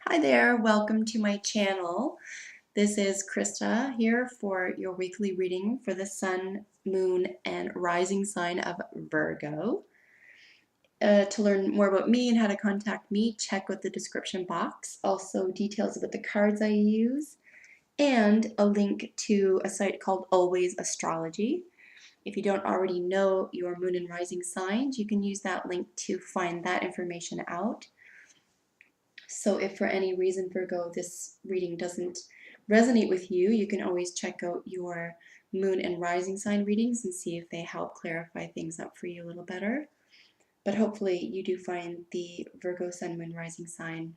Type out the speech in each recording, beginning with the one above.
Hi there, welcome to my channel. This is Krista here for your weekly reading for the sun, moon, and rising sign of Virgo. To learn more about me and how to contact me, check out the description box. Also details about the cards I use and a link to a site called Always Astrology. If you don't already know your moon and rising signs, you can use that link to find that information out. So if for any reason, Virgo, this reading doesn't resonate with you, you can always check out your moon and rising sign readings and see if they help clarify things up for you a little better. But hopefully you do find the Virgo sun, moon, rising sign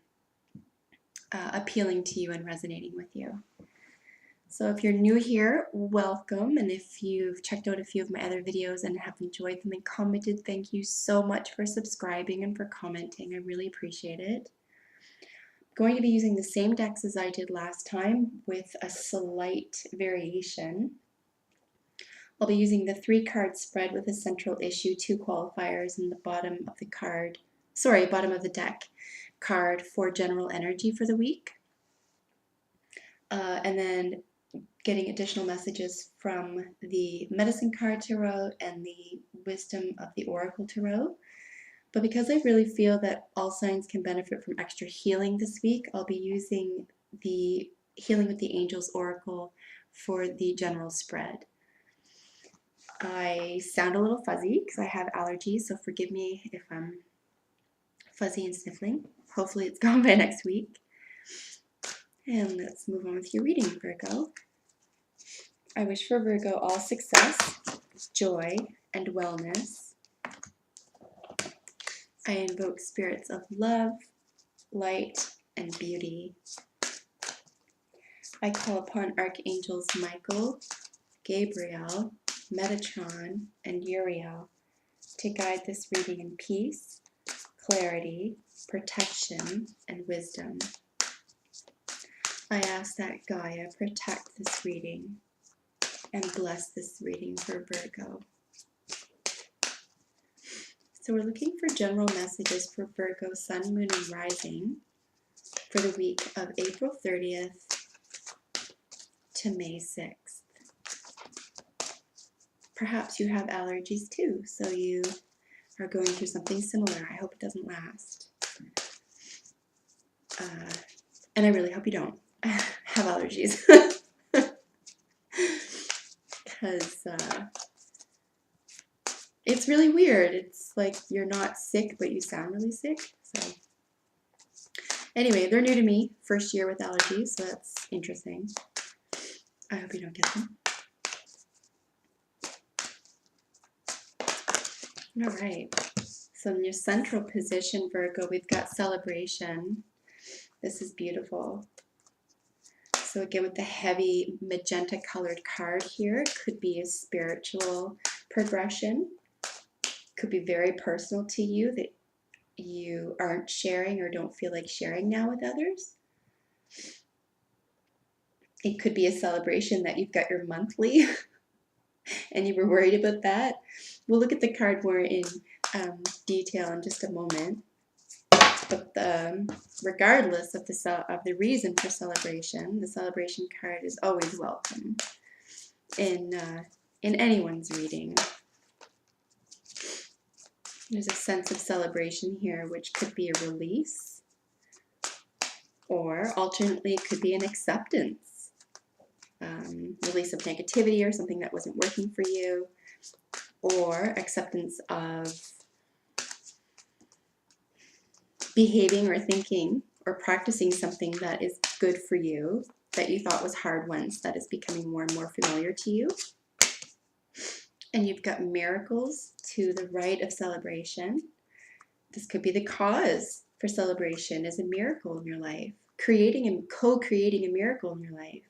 appealing to you and resonating with you. So if you're new here, welcome. And if you've checked out a few of my other videos and have enjoyed them and commented, thank you so much for subscribing and for commenting. I really appreciate it. Going to be using the same decks as I did last time with a slight variation. I'll be using the 3-card spread with a central issue, 2 qualifiers, and the bottom of the deck card for general energy for the week. And then getting additional messages from the Medicine Card Tarot and the Wisdom of the Oracle Tarot. But because I really feel that all signs can benefit from extra healing this week, I'll be using the Healing with the Angels Oracle for the general spread. I sound a little fuzzy because I have allergies, so forgive me if I'm fuzzy and sniffling. Hopefully it's gone by next week. And let's move on with your reading, Virgo. I wish for Virgo all success, joy, and wellness. I invoke spirits of love, light, and beauty. I call upon Archangels Michael, Gabriel, Metatron, and Uriel to guide this reading in peace, clarity, protection, and wisdom. I ask that Gaia protect this reading and bless this reading for Virgo. So we're looking for general messages for Virgo sun, moon, and rising for the week of April 30th to May 6th. Perhaps you have allergies too, so you are going through something similar. I hope it doesn't last. And I really hope you don't have allergies. Because it's really weird. It's like you're not sick, but you sound really sick. So anyway, they're new to me. First year with allergies, so that's interesting. I hope you don't get them. All right. So in your central position, Virgo, we've got celebration. This is beautiful. So again, with the heavy magenta colored card here, it could be a spiritual progression. Could be very personal to you that you aren't sharing or don't feel like sharing now with others. It could be a celebration that you've got your monthly and you were worried about that. We'll look at the card more in detail in just a moment. But regardless of the reason for celebration, the celebration card is always welcome in anyone's reading. There's a sense of celebration here, which could be a release, or alternately, it could be an acceptance. Release of negativity or something that wasn't working for you, or acceptance of behaving or thinking or practicing something that is good for you, that you thought was hard once, that is becoming more and more familiar to you. And you've got miracles to the right of celebration. This could be the cause for celebration as a miracle in your life, creating and co-creating a miracle in your life.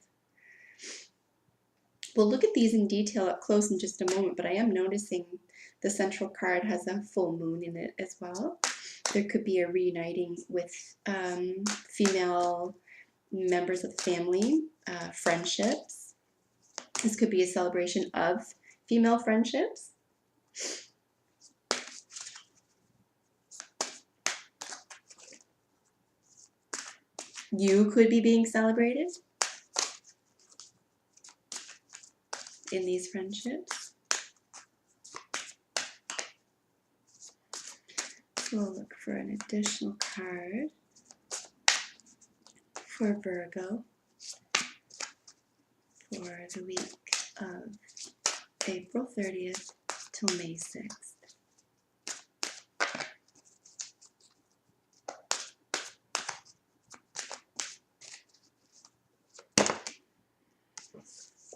We'll look at these in detail up close in just a moment, but I am noticing the central card has a full moon in it as well. There could be a reuniting with female members of the family, friendships. This could be a celebration of female friendships. you could be being celebrated in these friendships. So we'll look for an additional card for Virgo for the week of April 30th till May 6th.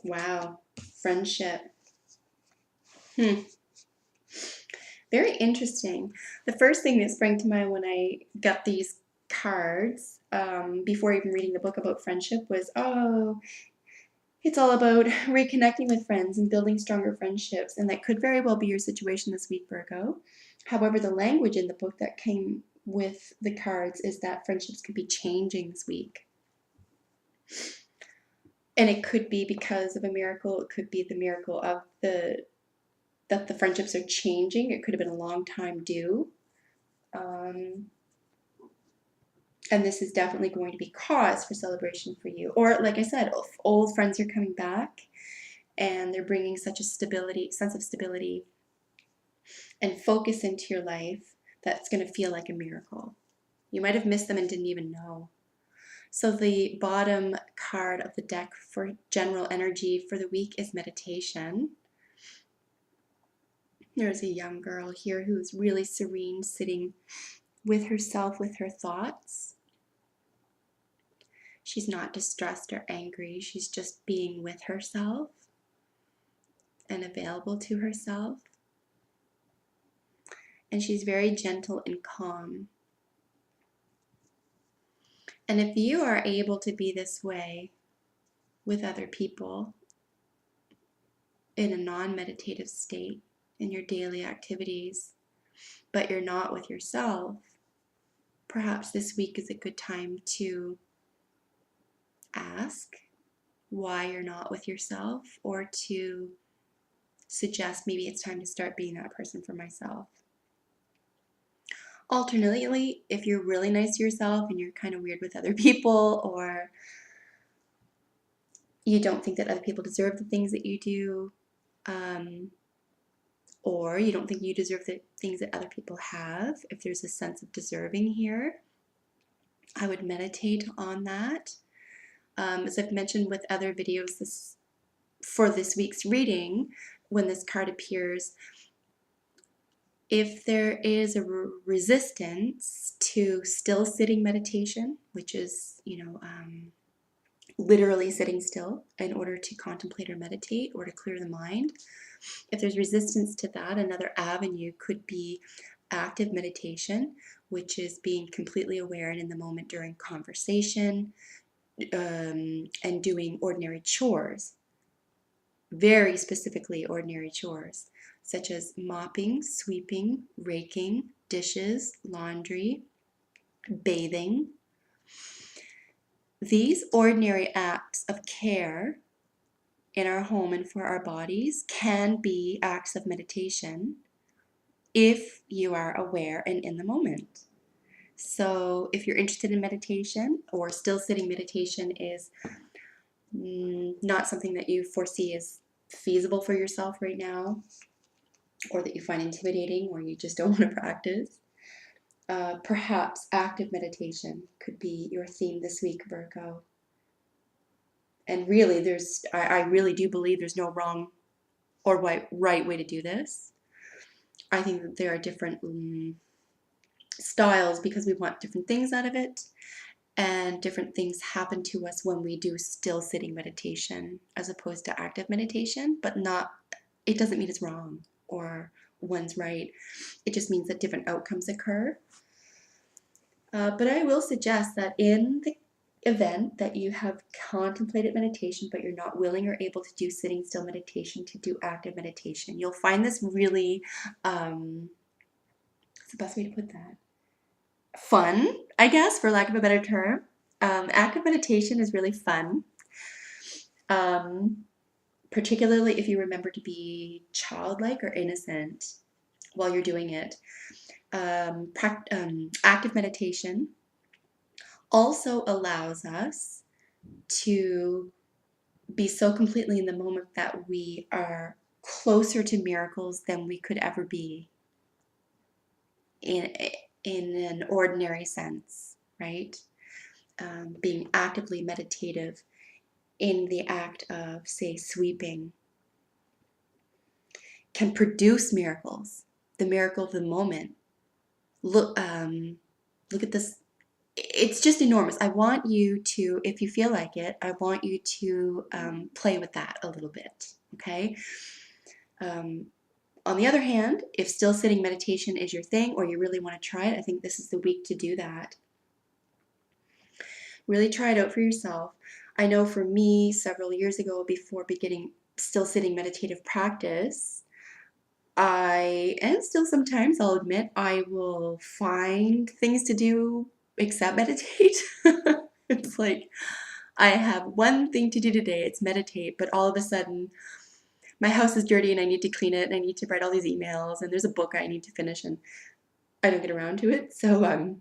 Wow, friendship. Very interesting. The first thing that sprang to mind when I got these cards, before even reading the book about friendship, was, oh, it's all about reconnecting with friends and building stronger friendships, and that could very well be your situation this week, Virgo. However, the language in the book that came with the cards is that friendships could be changing this week. And it could be because of a miracle. It could be the miracle of that the friendships are changing. It could have been a long time due. And this is definitely going to be cause for celebration for you. Or, like I said, old friends are coming back and they're bringing such a sense of stability and focus into your life that's going to feel like a miracle. You might have missed them and didn't even know. So the bottom card of the deck for general energy for the week is meditation. There's a young girl here who's really serene, sitting with herself, with her thoughts. She's not distressed or angry. She's just being with herself and available to herself. And she's very gentle and calm. And if you are able to be this way with other people in a non-meditative state in your daily activities, but you're not with yourself, perhaps this week is a good time to ask why you're not with yourself, or to suggest maybe it's time to start being that person for myself. Alternately, if you're really nice to yourself and you're kind of weird with other people, or you don't think that other people deserve the things that you do, or you don't think you deserve the things that other people have, if there's a sense of deserving here, I would meditate on that. As I've mentioned with other videos for this week's reading, when this card appears, if there is a resistance to still sitting meditation, which is, literally sitting still in order to contemplate or meditate or to clear the mind, if there's resistance to that, another avenue could be active meditation, which is being completely aware and in the moment during conversation, and doing ordinary chores, very specifically ordinary chores, such as mopping, sweeping, raking, dishes, laundry, bathing. These ordinary acts of care in our home and for our bodies can be acts of meditation if you are aware and in the moment. So if you're interested in meditation, or still sitting meditation is not something that you foresee as feasible for yourself right now, or that you find intimidating, or you just don't want to practice, perhaps active meditation could be your theme this week, Virgo. And really, I really do believe there's no wrong or right way to do this. I think that there are different styles because we want different things out of it, and different things happen to us when we do still sitting meditation as opposed to active meditation, but it doesn't mean it's wrong or one's right. It just means that different outcomes occur. But I will suggest that in the event that you have contemplated meditation, but you're not willing or able to do sitting still meditation, to do active meditation. You'll find this really, what's the best way to put that? Fun, I guess, for lack of a better term. Active meditation is really fun, particularly if you remember to be childlike or innocent while you're doing it. Active meditation also allows us to be so completely in the moment that we are closer to miracles than we could ever be in an ordinary sense, right? Being actively meditative in the act of, say, sweeping can produce miracles, the miracle of the moment. Look at this. It's just enormous. I want you to, if you feel like it, I want you to play with that a little bit, okay? On the other hand, if still sitting meditation is your thing or you really want to try it, I think this is the week to do that. Really try it out for yourself. I know for me, several years ago, before beginning still sitting meditative practice, and still sometimes I'll admit, I will find things to do except meditate. It's like I have one thing to do today, it's meditate, but all of a sudden my house is dirty and I need to clean it and I need to write all these emails and there's a book I need to finish and I don't get around to it. So,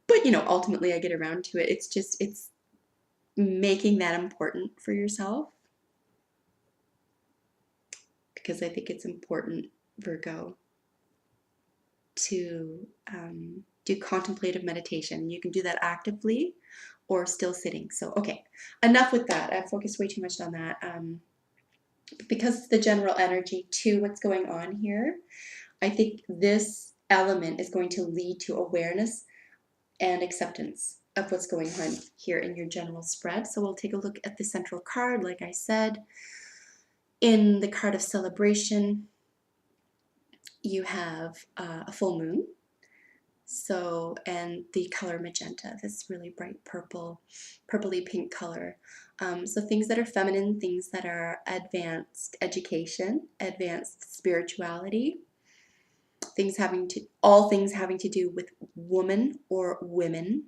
but ultimately I get around to it. It's making that important for yourself because I think it's important, Virgo, to do contemplative meditation. You can do that actively or still sitting. So, okay, enough with that. I've focused way too much on that. Because it's the general energy to what's going on here, I think this element is going to lead to awareness and acceptance of what's going on here in your general spread. So we'll take a look at the central card, like I said. In the card of celebration, you have a full moon. So, and the color magenta, this really bright purple, purpley pink color. So things that are feminine, things that are advanced education, advanced spirituality, all things having to do with woman or women.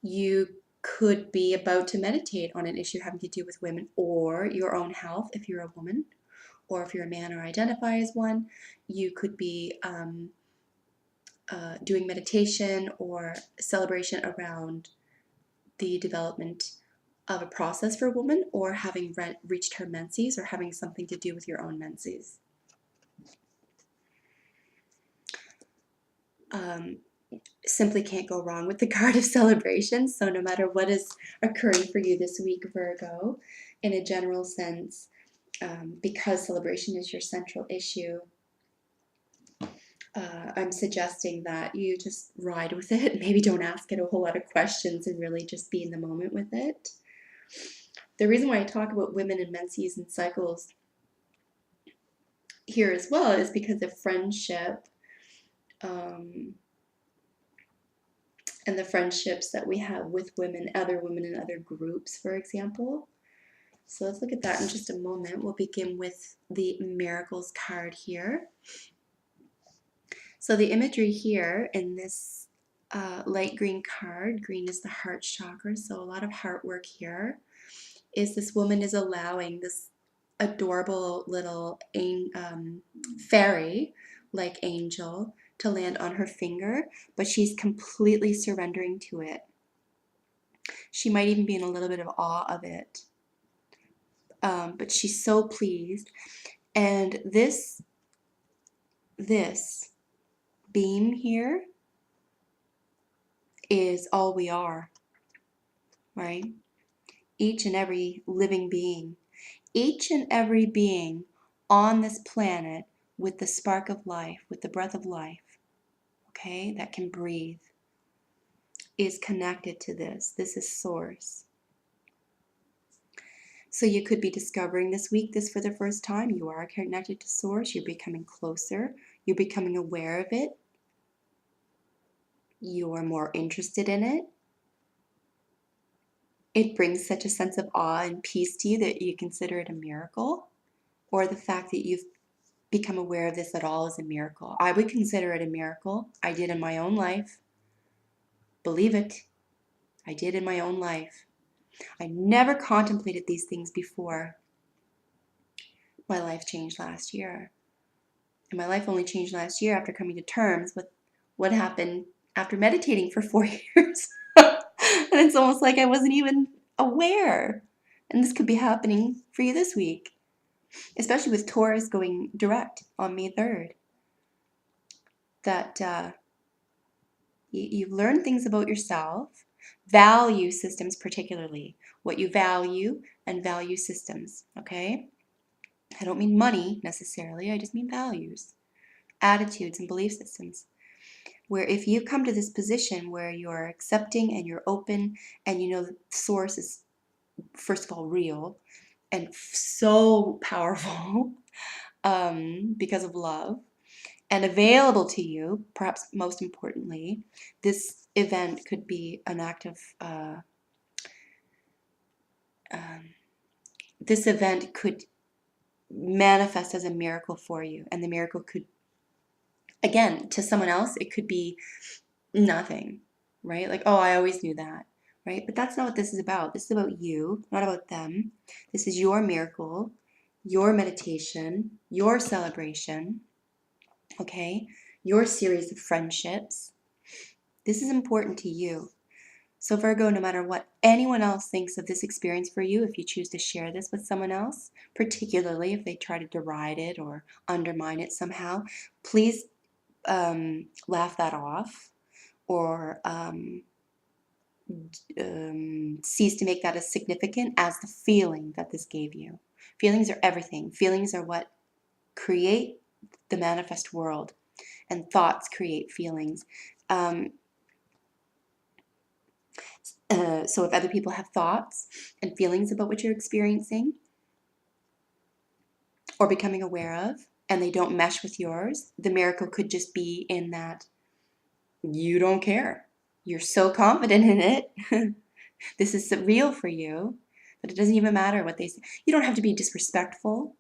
You could be about to meditate on an issue having to do with women or your own health if you're a woman, or if you're a man or identify as one. You could be doing meditation or celebration around the development of a process for a woman, or having reached her menses, or having something to do with your own menses. Simply can't go wrong with the card of celebration. So no matter what is occurring for you this week, Virgo, in a general sense, because celebration is your central issue, I'm suggesting that you just ride with it. Maybe don't ask it a whole lot of questions and really just be in the moment with it. The reason why I talk about women and menses and cycles here as well is because of friendship, and the friendships that we have with women in other groups, for example. So let's look at that in just a moment. We'll begin with the Miracles card here. So the imagery here in this light green card, green is the heart chakra, so a lot of heart work here, is this woman is allowing this adorable little fairy-like angel to land on her finger, but she's completely surrendering to it. She might even be in a little bit of awe of it, but she's so pleased. And this beam here is all we are, right? Each and every living being, each and every being on this planet with the spark of life, with the breath of life, okay, that can breathe, is connected to this. This is source. So you could be discovering this week this for the first time. You are connected to source. You're becoming closer. You're becoming aware of it. You are more interested in it. It brings such a sense of awe and peace to you that you consider it a miracle, or the fact that you've become aware of this at all is a miracle. I would consider it a miracle. I did in my own life. Believe it, I did in my own life. I never contemplated these things before. My life changed last year. And my life only changed last year after coming to terms with what happened after meditating for 4 years. And it's almost like I wasn't even aware. And this could be happening for you this week, especially with Taurus going direct on May 3rd. That you've learned things about yourself, value systems particularly, what you value and value systems, okay? I don't mean money necessarily, I just mean values, attitudes, and belief systems. Where if you come to this position where you're accepting and you're open and you know the source is, first of all, real and so powerful because of love and available to you, perhaps most importantly, this event could be an act of, this event could manifest as a miracle for you. And the miracle could, again, to someone else, it could be nothing, right? Like, oh, I always knew that, right? But that's not what this is about. This is about you, not about them. This is your miracle, your meditation, your celebration, okay? Your series of friendships. This is important to you. So Virgo, no matter what anyone else thinks of this experience for you, if you choose to share this with someone else, particularly if they try to deride it or undermine it somehow, please laugh that off or cease to make that as significant as the feeling that this gave you. Feelings are everything. Feelings are what create the manifest world, and thoughts create feelings. So if other people have thoughts and feelings about what you're experiencing or becoming aware of, and they don't mesh with yours, the miracle could just be in that you don't care. You're so confident in it. This is real for you that it doesn't even matter what they say. You don't have to be disrespectful.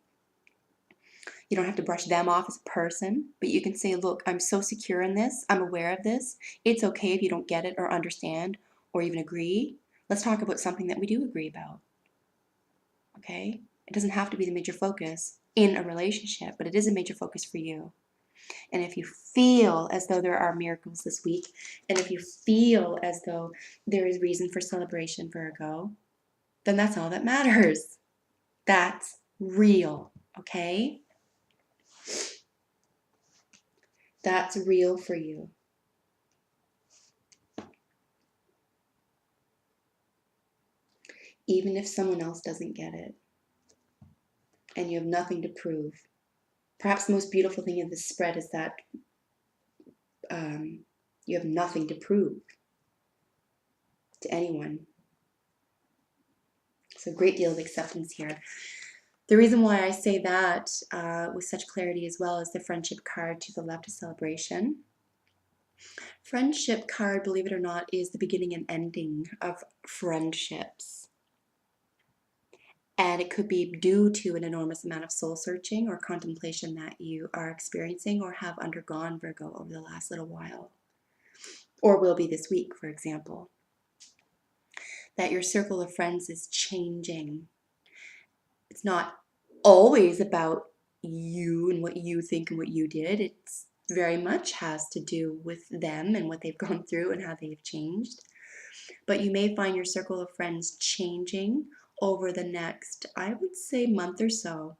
You don't have to brush them off as a person, but you can say, look, I'm so secure in this. I'm aware of this. It's okay if you don't get it or understand or even agree. Let's talk about something that we do agree about. Okay? It doesn't have to be the major focus in a relationship, but it is a major focus for you. And if you feel as though there are miracles this week, and if you feel as though there is reason for celebration, Virgo, then that's all that matters. That's real, okay? That's real for you. Even if someone else doesn't get it, and you have nothing to prove. Perhaps the most beautiful thing in this spread is that you have nothing to prove to anyone. So a great deal of acceptance here. The reason why I say that with such clarity as well is the friendship card to the left of celebration. Friendship card, believe it or not, is the beginning and ending of friendships. And it could be due to an enormous amount of soul searching or contemplation that you are experiencing or have undergone, Virgo, over the last little while. Or will be this week, for example. That your circle of friends is changing. It's not always about you and what you think and what you did. It's very much has to do with them and what they've gone through and how they've changed. But you may find your circle of friends changing over the next, I would say, month or so.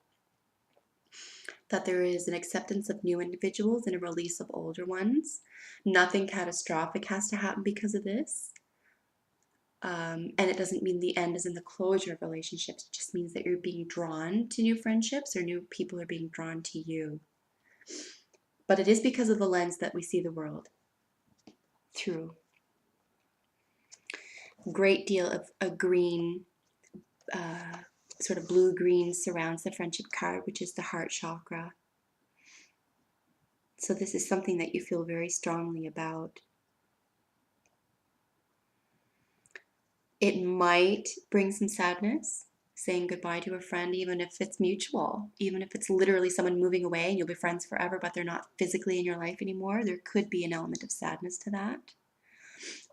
That there is an acceptance of new individuals and a release of older ones. Nothing catastrophic has to happen because of this. And it doesn't mean the end is in the closure of relationships. It just means that you're being drawn to new friendships or new people are being drawn to you. But it is because of the lens that we see the world through. Great deal of a green, sort of blue-green surrounds the friendship card, which is the heart chakra. So this is something that you feel very strongly about. It might bring some sadness, saying goodbye to a friend, even if it's mutual, even if it's literally someone moving away and you'll be friends forever, but they're not physically in your life anymore. There could be an element of sadness to that.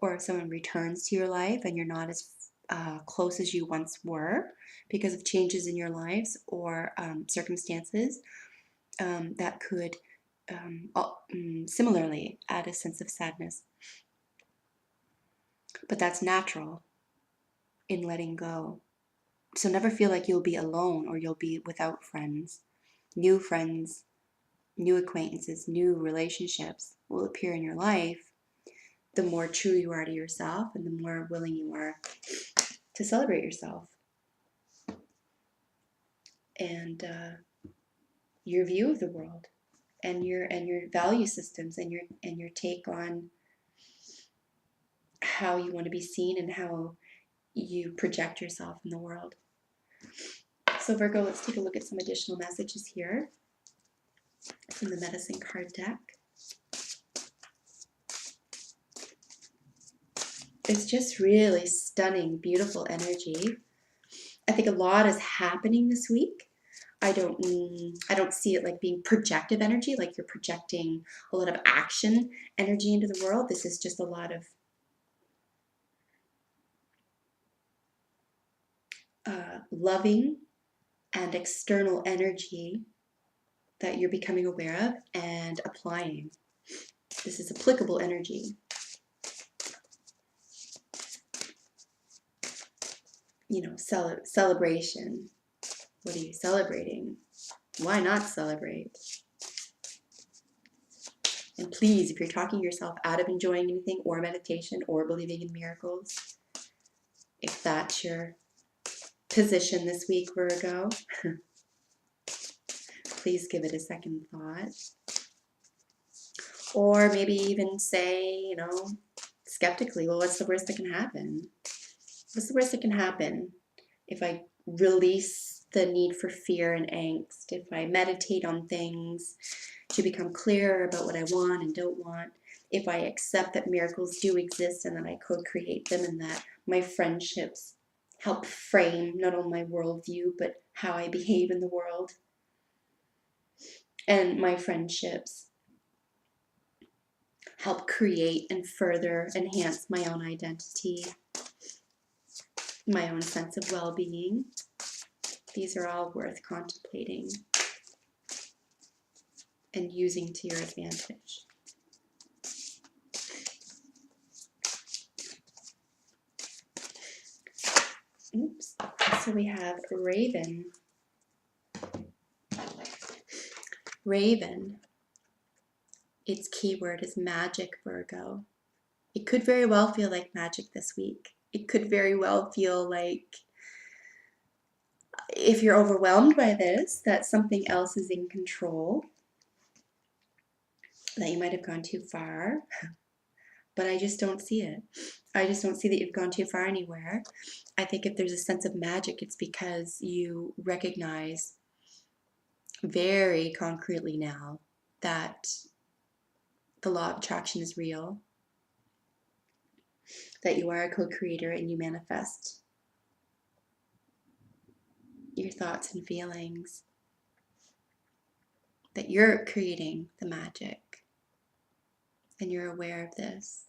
Or if someone returns to your life and you're not as close as you once were because of changes in your lives or circumstances, that could similarly add a sense of sadness. But that's natural in letting go. So never feel like you'll be alone or you'll be without friends. New friends, new acquaintances, new relationships will appear in your life the more true you are to yourself and the more willing you are to celebrate yourself. And your view of the world and your value systems and your take on how you want to be seen and how you project yourself in the world. So Virgo, let's take a look at some additional messages here from the medicine card deck. It's just really stunning, beautiful energy. I think a lot is happening this week. I don't see it like being projective energy, like you're projecting a lot of action energy into the world. This is just a lot of loving and external energy that you're becoming aware of and applying. This is applicable energy. You know, celebration. What are you celebrating? Why not celebrate? And please, if you're talking yourself out of enjoying anything or meditation or believing in miracles, if that's your position this week, Virgo, please give it a second thought. Or maybe even say, you know, skeptically, well, what's the worst that can happen? What's the worst that can happen if I release the need for fear and angst, if I meditate on things to become clearer about what I want and don't want, if I accept that miracles do exist and that I co-create them and that my friendships help frame not only my worldview but how I behave in the world, and my friendships help create and further enhance my own identity, my own sense of well-being. These are all worth contemplating and using to your advantage. Oops. So we have Raven. Raven. Its keyword is magic, Virgo. It could very well feel like magic this week. It could very well feel like, if you're overwhelmed by this, that something else is in control, that you might have gone too far, but I just don't see it. I just don't see that you've gone too far anywhere. I think if there's a sense of magic, it's because you recognize very concretely now that the law of attraction is real, that you are a co-creator and you manifest your thoughts and feelings, that you're creating the magic and you're aware of this.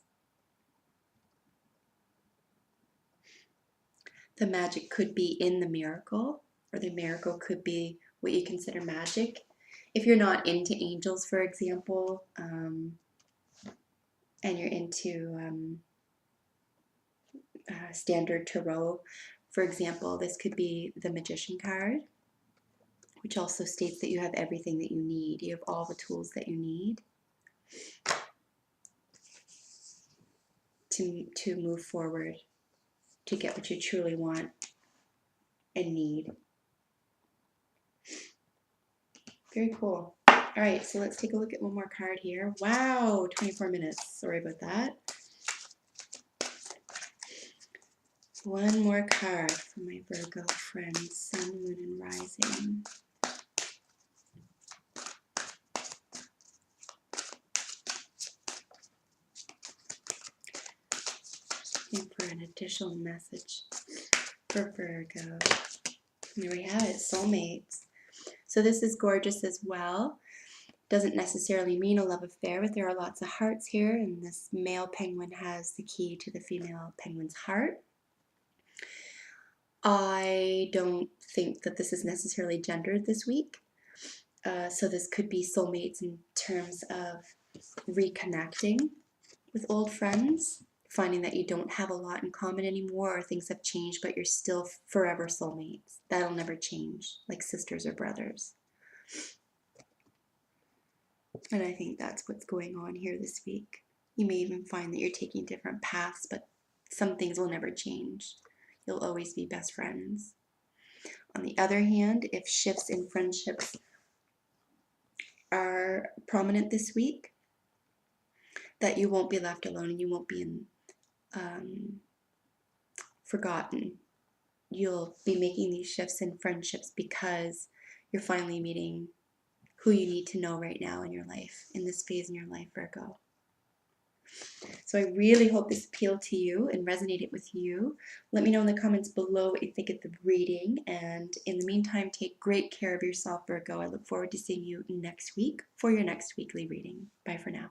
The magic could be in the miracle, or the miracle could be what you consider magic. If you're not into angels, for example, and you're into standard tarot, for example, this could be the Magician card, which also states that you have everything that you need. You have all the tools that you need to move forward, to get what you truly want and need. Very cool. All right, so let's take a look at one more card here. Wow, 24 minutes. Sorry about that. One more card for my Virgo friends, Sun, Moon, and Rising. Looking for an additional message for Virgo. There we have it, soulmates. So this is gorgeous as well. Doesn't necessarily mean a love affair, but there are lots of hearts here, and this male penguin has the key to the female penguin's heart. I don't think that this is necessarily gendered this week. So this could be soulmates in terms of reconnecting with old friends, finding that you don't have a lot in common anymore, or things have changed, but you're still forever soulmates. That'll never change, like sisters or brothers. And I think that's what's going on here this week. You may even find that you're taking different paths, but some things will never change. You'll always be best friends. On the other hand, if shifts in friendships are prominent this week, that you won't be left alone and you won't be forgotten. You'll be making these shifts in friendships because you're finally meeting who you need to know right now in your life, in this phase in your life, Virgo. So I really hope this appealed to you and resonated with you. Let me know in the comments below what you think of the reading. And in the meantime, take great care of yourself, Virgo. I look forward to seeing you next week for your next weekly reading. Bye for now.